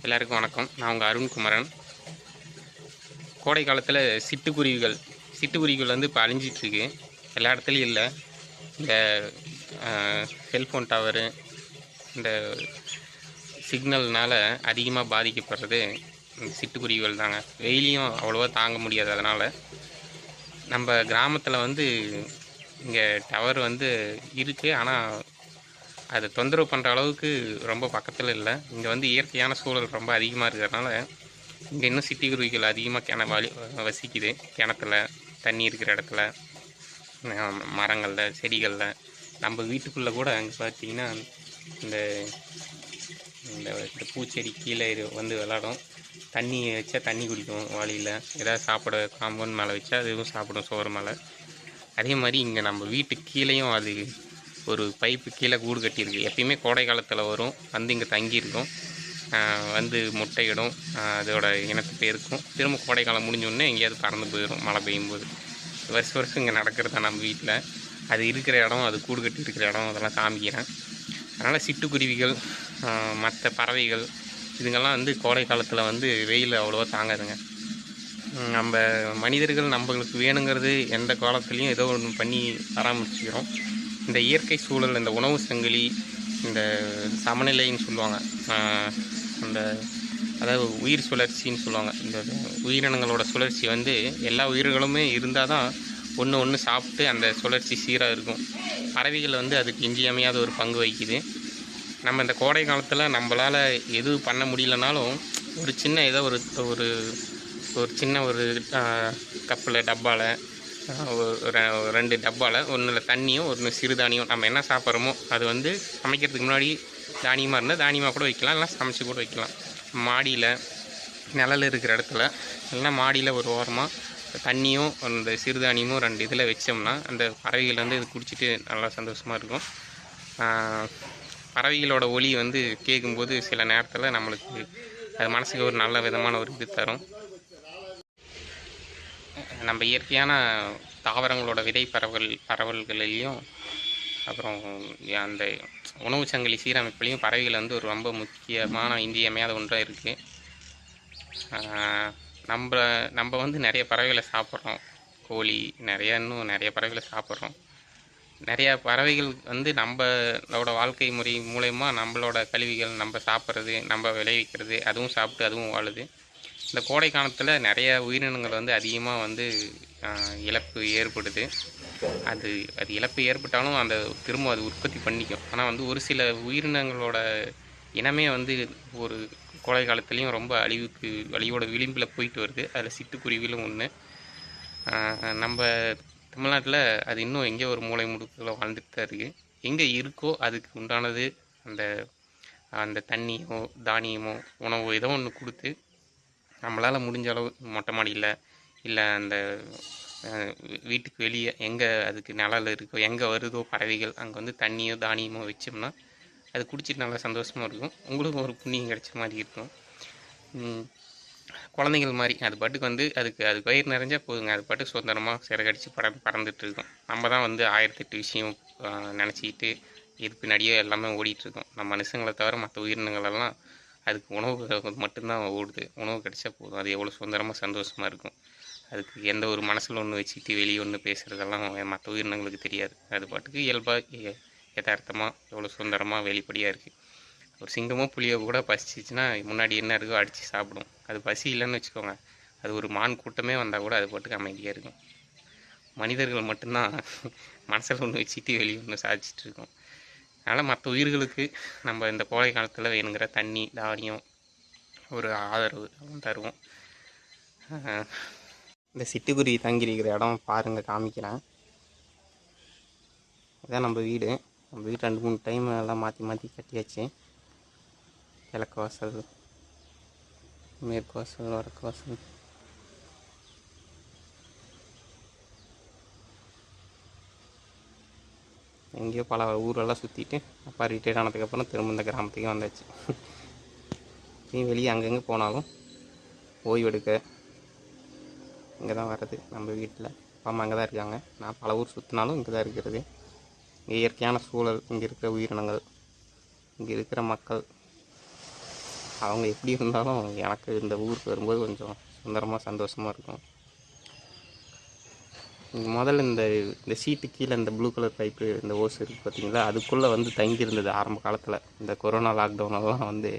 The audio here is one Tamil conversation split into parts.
எல்லாருக்கும் வணக்கம். நான் உங்கள் அருண்குமரன். கோடை காலத்தில் சிட்டுக்குருவிகள் வந்து இப்போ அழிஞ்சிட்ருக்கு. எல்லா இடத்துலையும் இல்லை. இந்த செல்ஃபோன் டவரு, இந்த சிக்னல்னால் அதிகமாக பாதிக்கப்படுறது சிட்டுக்குருவிகள் தாங்க. வெயிலையும் அவ்வளோவா தாங்க முடியாது. அதனால் நம்ம கிராமத்தில் வந்து இங்கே டவர் வந்து இருக்குது. ஆனால் அது தொந்தரவு பண்ணுற அளவுக்கு ரொம்ப பக்கத்தில் இல்லை. இங்கே வந்து இயற்கையான சூழல் ரொம்ப அதிகமாக இருக்கிறதுனால இங்கே இன்னும் சிட்டுக்குருவிகள் அதிகமாக வசிக்குது. கிணத்துல, தண்ணி இருக்கிற இடத்துல, மரங்களில், செடிகளில். நம்ம வீட்டுக்குள்ளே கூட அங்கே பார்த்திங்கன்னா இந்த இந்த பூச்செடி கீழே வந்து விளாடும். தண்ணி வச்சா தண்ணி குடிக்கும். வாளியில் ஏதாவது சாப்பிட காம்பவுண்ட் மேலே வச்சா அதுவும் சாப்பிடும், சோறு மேலே. அதே மாதிரி இங்கே நம்ம வீட்டுக்கு கீழேயும் அது ஒரு பைப்பு கீழே கூடு கட்டியிருக்கு. எப்பயுமே கோடை காலத்தில் வரும், வந்து இங்கே தங்கியிருக்கும், வந்து முட்டையிடும், அதோட இனத்துக்கு இருக்கும். திரும்ப கோடை காலம் முடிஞ்சோடனே எங்கேயாவது பறந்து போயிடும் மழை பெய்யும்போது. வருஷம் இங்கே நடக்கிறது தான் நம்ம வீட்டில். அது இருக்கிற இடம், அது கூடு கட்டி இருக்கிற இடம், அதெல்லாம் காமிக்கிறேன். அதனால் சிட்டுக்குருவிகள், மற்ற பறவைகள் இதுங்கெல்லாம் வந்து கோடை காலத்தில் வந்து வெயில் அவ்வளோவா தாங்காதுங்க. நம்ம மனிதர்கள் நம்மளுக்கு வேணுங்கிறது எந்த காலத்துலேயும் ஏதோ ஒன்று பண்ணி பராமரிச்சுக்கிறோம். இந்த இயற்கை சூழல், இந்த உணவு சங்கிலி, இந்த சமநிலைன்னு சொல்லுவாங்க, அந்த அதாவது உயிர் சுழற்சின்னு சொல்லுவாங்க. இந்த உயிரினங்களோட சுழற்சி வந்து எல்லா உயிர்களுமே இருந்தால் தான் ஒன்று சாப்பிட்டு அந்த சுழற்சி சீராக இருக்கும். பறவைகள் வந்து அதுக்கு இன்றியமையாத ஒரு பங்கு வகிக்குது. நம்ம இந்த கோடை காலத்தில் நம்மளால் எதுவும் பண்ண முடியலனாலும் ஒரு சின்ன ஏதோ ஒரு ஒரு ஒரு சின்ன ஒரு கப்பில், டப்பாவில், ஒரு 2 டப்பாவில், ஒன்றில் தண்ணியும் ஒன்று சிறுதானியம், நம்ம என்ன சாப்பிட்றோமோ அது வந்து சமைக்கிறதுக்கு முன்னாடி தானியமாக இருந்தால் தானியமாக கூட வைக்கலாம், இல்லை சமைச்சு கூட வைக்கலாம். மாடியில் நிழல் இருக்கிற இடத்துல இல்லைன்னா மாடியில் ஒரு ஓரமாக தண்ணியும் அந்த சிறுதானியமும் 2 இதில் வச்சோம்னா அந்த பறவைகள் வந்து இது குடிச்சிட்டு நல்லா சந்தோஷமாக இருக்கும். பறவைகளோட ஒலி வந்து கேட்கும்போது சில நேரத்தில் நம்மளுக்கு அது மனசுக்கு ஒரு நல்ல விதமான ஒரு இது தரும். நம்ம இயற்கையான தாவரங்களோட விதை பரவல்களையும் அப்புறம் அந்த உணவு சங்கிலி சீரமைப்புலையும் பறவைகள் வந்து ஒரு ரொம்ப முக்கியமான இன்றியமையாத ஒன்றாக இருக்குது. நம்ம வந்து நிறைய பறவைகளை சாப்பிட்றோம். கோழி, இன்னும் நிறைய பறவைகளை சாப்பிட்றோம். நிறையா பறவைகள் வந்து நம்மளோட வாழ்க்கை முறை மூலயமா நம்மளோட கழிவுகள் நம்ம சாப்பிட்றது, நம்ம விளைவிக்கிறது, அதுவும் சாப்பிட்டு அதுவும் வாழுது. இந்த கோடை காலத்தில் நிறைய உயிரினங்கள் வந்து அதிகமாக வந்து இழப்பு ஏற்படுது. அது இழப்பு ஏற்பட்டாலும் அந்த திரும்ப அது உற்பத்தி பண்ணிக்கும். ஆனால் வந்து ஒரு சில உயிரினங்களோட இனமே வந்து ஒரு கோடை காலத்துலேயும் ரொம்ப அழிவோட விளிம்பில் போயிட்டு வருது. அதில் சிட்டுக்குருவிகளும் ஒன்று. நம்ம தமிழ்நாட்டில் அது இன்னும் எங்கேயோ ஒரு மூலை முடுக்கில் வாழ்ந்துட்டு தான் இருக்குது. எங்கே இருக்கோ அதுக்கு உண்டானது அந்த தண்ணியோ தானியமோ உணவோ ஏதோ ஒன்று கொடுத்து நம்மளால் முடிஞ்ச அளவு மொட்டை மாடியில் இல்லை அந்த வீட்டுக்கு வெளியே எங்கே அதுக்கு நிழல் இருக்கோ, எங்கே வருதோ பறவைகள், அங்கே வந்து தண்ணியோ தானியமோ வச்சோம்னா அது குடிச்சிட்டு நல்லா சந்தோஷமாக இருக்கும். உங்களுக்கும் ஒரு புண்ணியம் கிடைச்ச மாதிரி இருக்கும். குழந்தைகள் மாதிரி அது பாட்டுக்கு வந்து அதுக்கு வயிறு நிறைஞ்சால் போதுங்க, அது பாட்டுக்கு சுதந்திரமாக சிறகடிச்சு பறந்துட்டு இருக்கும். நம்ம தான் வந்து 1008 விஷயம் நினச்சிக்கிட்டு இது பின்னாடியே எல்லாமே ஓடிட்டுருக்கோம். நம்ம மனுஷங்களை தவிர மற்ற உயிரினங்களெல்லாம் அதுக்கு உணவு மட்டும்தான் ஓடுது. உணவு கிடைச்சா போதும், அது எவ்வளோ சுதந்திரமாக சந்தோஷமாக இருக்கும். அதுக்கு எந்த ஒரு மனசில் ஒன்று வச்சுக்கிட்டு வெளியே ஒன்று பேசுகிறதெல்லாம் மற்ற உயிரினங்களுக்கு தெரியாது. அது பாட்டுக்கு இயல்பாக யதார்த்தமாக எவ்வளோ சுதந்திரமாக வெளிப்படையாக இருக்குது. ஒரு சிங்கமோ புலியோ கூட பசிச்சிச்சுன்னா முன்னாடி என்ன இருக்கோ அடித்து சாப்பிடும். அது பசி இல்லைன்னு வச்சுக்கோங்க, அது ஒரு மான் கூட்டமே வந்தால் கூட அது பாட்டுக்கு அமைதியாக இருக்கும். மனிதர்கள் மட்டும்தான் மனசில் ஒன்று வச்சுட்டு வெளியே ஒன்று சாதிச்சிட்டு இருக்கோம். அதனால் மற்ற உயிர்களுக்கு நம்ம இந்த கோடை காலத்தில் வேணுங்கிற தண்ணி தானியம் ஒரு ஆதரவு தருவோம். இந்த சிட்டுக்குருவி தங்கியிருக்கிற இடம் பாருங்கள், காமிக்கிறேன். இதான் நம்ம வீடு. நம்ம வீடு 2-3 டைம் எல்லாம் மாற்றி கட்டியாச்சு. கிழக்கு வாசல், மேற்கு வாசல், வடக்கு வாசல். எங்கேயோ பல ஊரெல்லாம் சுற்றிட்டு அப்பா ரிட்டையர்ட் ஆனதுக்கப்புறம் திரும்ப இந்த கிராமத்துக்கே வந்தாச்சு. நீ வெளியே அங்கங்கே போனாலும் ஓய்வெடுக்க இங்கே தான் வர்றது. நம்ம வீட்டில் அப்பா அம்மா அங்கே தான் இருக்காங்க. நான் பல ஊர் சுற்றினாலும் இங்கே தான் இருக்கிறது. இங்கே இயற்கையான சூழல், இங்கே இருக்கிற உயிரினங்கள், இங்கே இருக்கிற மக்கள், அவங்க எப்படி இருந்தாலும் எனக்கு இந்த ஊருக்கு வரும்போது கொஞ்சம் சுந்தரமாக சந்தோஷமாக இருக்கும். முதல்ல இந்த இந்த சீட்டு கீழே இந்த ப்ளூ கலர் பைப்பு இந்த ஓஸ் இருக்குது பார்த்தீங்களா, அதுக்குள்ளே வந்து தங்கியிருந்தது ஆரம்ப காலத்தில். இந்த கொரோனா லாக்டவுனெல்லாம் வந்து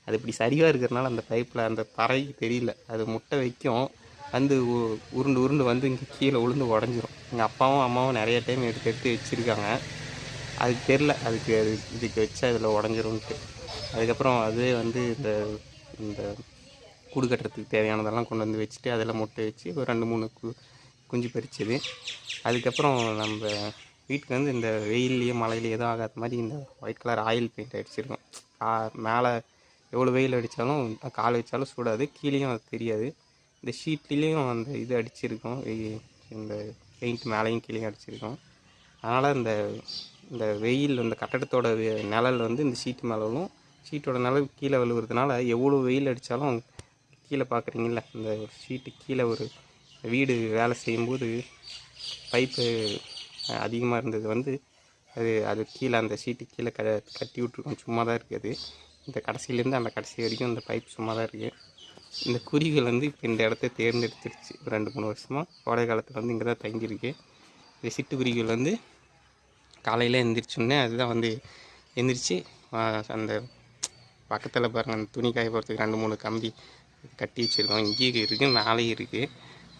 அது இப்படி சரிவாக இருக்கிறனால அந்த பைப்பில் அந்த பறைக்கு தெரியல, அது முட்டை வைக்கும், வந்து உருண்டு உருண்டு வந்து இங்கே கீழே விழுந்து உடஞ்சிரும். எங்கள் அப்பாவும் அம்மாவும் நிறைய டைம் எடுத்து எடுத்து வச்சுருக்காங்க. அதுக்கு தெரில இதுக்கு வச்சா இதில் உடஞ்சிரும்ன்ட்டு. அதுக்கப்புறம் அதுவே வந்து இந்த இந்த கூடு கட்டுறதுக்கு தேவையானதெல்லாம் கொண்டு வந்து வச்சுட்டு அதில் முட்டை வச்சு ஒரு 2-3 குஞ்சு பறிச்சது. அதுக்கப்புறம் நம்ம வீட்டுக்கு வந்து இந்த வெயில்லையே மழையிலையே எதுவும் ஆகாத மாதிரி இந்த ஒயிட் கலர் ஆயில் பெயிண்ட் அடிச்சிருக்கோம். மேலே எவ்வளோ வெயில் அடித்தாலும் கால் வச்சாலும் சூடாது, கீழேயும் அது தெரியாது. இந்த ஷீட்லேயும் அந்த இது அடிச்சிருக்கோம், இந்த பெயிண்ட் மேலேயும் கீழேயும் அடிச்சிருக்கோம். அதனால் இந்த இந்த வெயில் இந்த கட்டடத்தோட நிழல் வந்து இந்த ஷீட்டு மேலே விழும். ஷீட்டோட நிழல் கீழே விழுவுறதுனால எவ்வளோ வெயில் அடித்தாலும் கீழே பார்க்குறீங்கள, இந்த ஷீட்டு கீழே ஒரு வீடு வேலை செய்யும்போது பைப்பு அதிகமாக இருந்தது வந்து அது கீழே அந்த ஷீட்டு கீழே கட்டி விட்ருக்கோம். சும்மா தான் இருக்குது. இந்த கடைசியிலேருந்து அந்த கடைசி வரைக்கும் இந்த பைப் சும்மா தான் இருக்குது. இந்த குருவிகள் வந்து இப்போ இந்த இடத்த தேர்ந்தெடுத்துருச்சு. 2-3 வருஷமாக கோடை காலத்தில் வந்து இங்கே தான் தங்கியிருக்கு. இந்த சிட்டுக்குருவிகள் வந்து காலையில் எழுந்திரிச்சோன்னே அதுதான் வந்து எழுந்திரிச்சு அந்த பக்கத்தில் பாருங்கள், அந்த துணி காய போகிறதுக்கு 2-3 கம்பி கட்டி வச்சுருக்கோம். இங்கேயும் இருக்குது, மேலேயும் இருக்குது.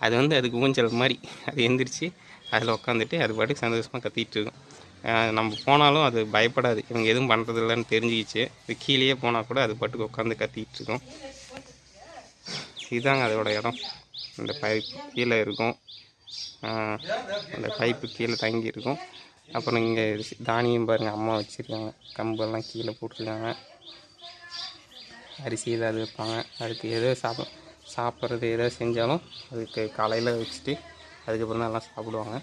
அது வந்து அதுக்கு ஊஞ்சல் மாதிரி அது எழுந்திரிச்சு அதில் உட்காந்துட்டு அது பாட்டுக்கு சந்தோஷமாக கத்திகிட்டு இருக்கும். நம்ம போனாலும் அது பயப்படாது, இவங்க எதுவும் பண்ணுறது இல்லைன்னு தெரிஞ்சுக்கிச்சு. இது கீழேயே போனால் கூட அது பாட்டுக்கு உட்காந்து கத்திகிட்டு இருக்கும். இதுதாங்க அதோட இடம். இந்த பைப்பு கீழே இருக்கும், அந்த பைப்பு கீழே தங்கி இருக்கும். அப்புறம் இங்கே தானியம் பாருங்கள், அம்மா வச்சுருக்காங்க, கம்பெல்லாம் கீழே போட்டிருக்காங்க. அரிசி ஏதாவது வைப்பாங்க, அதுக்கு ஏதோ சாப்பிட்றது ஏதோ செஞ்சாலும் அதுக்கு காலையில் வச்சுட்டு அதுக்கப்புறம் தான் எல்லாம் சாப்பிடுவாங்க.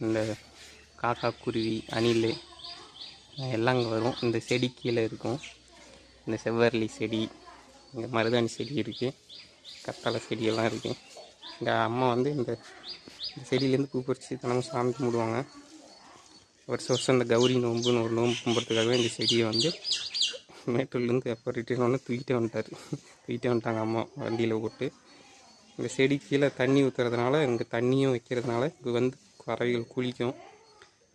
இந்த காக்கா, குருவி, அணில் எல்லாம் இங்கே வரும். இந்த செடி கீழே இருக்கும், இந்த செவ்வரளி செடி, இங்கே மருதாணி செடி இருக்குது, கத்தாழை செடியெல்லாம் இருக்குது. இங்கே அம்மா வந்து இந்த செடியிலேருந்து பூ பறித்து தினமும் சாமி கும்பிடுவாங்க. வருஷம் இந்த கௌரி நோம்புன்னு ஒரு நோம்பு கும்பிட்றதுக்காகவே இந்த செடியை வந்து மேட்டூர்லேருந்து எப்போ ரிட்டர்ன் ஒன்று தூக்கிட்டே வந்துட்டாங்க அம்மா வண்டியில் போட்டு. இந்த செடி கீழே தண்ணி ஊற்றுறதுனால, இங்கே தண்ணியும் வைக்கிறதுனால இங்கே வந்து பறவைகள் குளிக்கும்,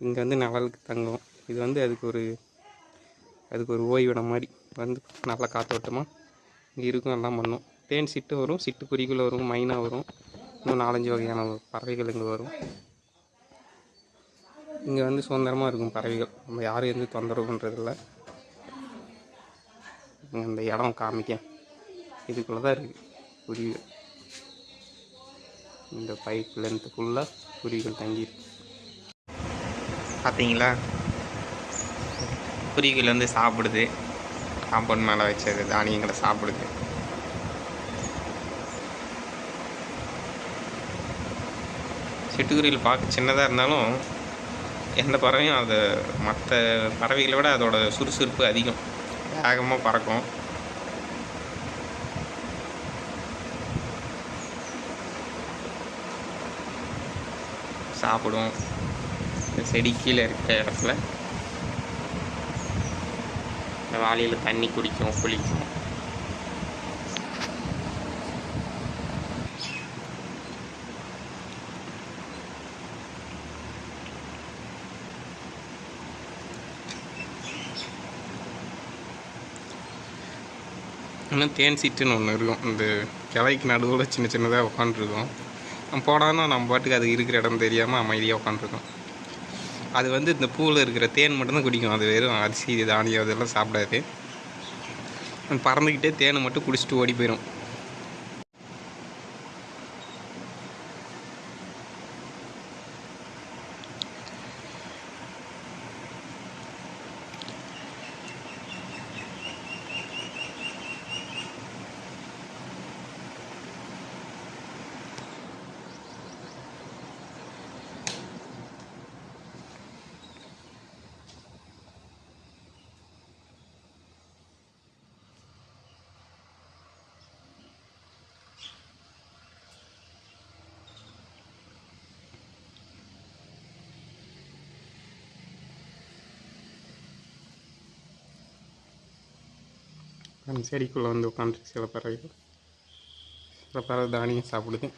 இங்கே வந்து நிழலுக்கு தங்கும். இது வந்து அதுக்கு ஒரு ஓய்விடம் மாதிரி வந்து நல்லா காற்றோட்டமாக இங்கே இருக்கும், எல்லாம் பண்ணும். தேன் சிட்டு வரும், சிட்டுக்குருவிகள் வரும், மைனா வரும், இன்னும் 4-5 வகையான பறவைகள் இங்கே வரும். இங்கே வந்து சுதந்திரமாக இருக்கும் பறவைகள், நம்ம யாரும் எந்த தொந்தரவு பண்ணுறதில்ல. இந்த இடம் காமிக்க இதுக்குள்ளே தான் இருக்குது குருவிகள். இந்த பைப் லென்த்து ஃபுல்லாக குருவிகள் தங்கியிருக்கு. பார்த்தீங்களா, குருவிகள் வந்து சாப்பிடுது, காம்பவுண்ட் மேலே வச்சது தானியங்களை சாப்பிடுது. சிட்டுக்குருவிகள் பார்க்க சின்னதாக இருந்தாலும் எந்த பறவையும் அதை மற்ற பறவைகளை விட அதோட சுறுசுறுப்பு அதிகம், வேகமாக பறக்கும். சாப்பிடும். இந்த செடி கீழே இருக்கிற இடத்துல இந்த வாளியில் தண்ணி குடிக்கும், குளிக்கும். இன்னும் தேன் சீட்டுன்னு ஒன்று இருக்கும், இந்த கிளைக்கு நடுவில் சின்ன சின்னதாக உட்காந்துருக்கோம். நம்ம போனான்னா நம்ம பாட்டுக்கு அது இருக்கிற இடம் தெரியாமல் அமைதியாக உட்காந்துருக்கோம். அது வந்து இந்த பூவில் இருக்கிற தேன் மட்டும்தான் குடிக்கும், அது வெறும் அரிசி தானியம் அதெல்லாம் சாப்பிடாது. பறந்துக்கிட்டே தேனை மட்டும் குடிச்சிட்டு ஓடி போயிடும். அந்த செடிக்குள்ளே வந்து உட்காந்துருக்கு சில பறவைகள். சில பறவை தானியம் சாப்பிடுது.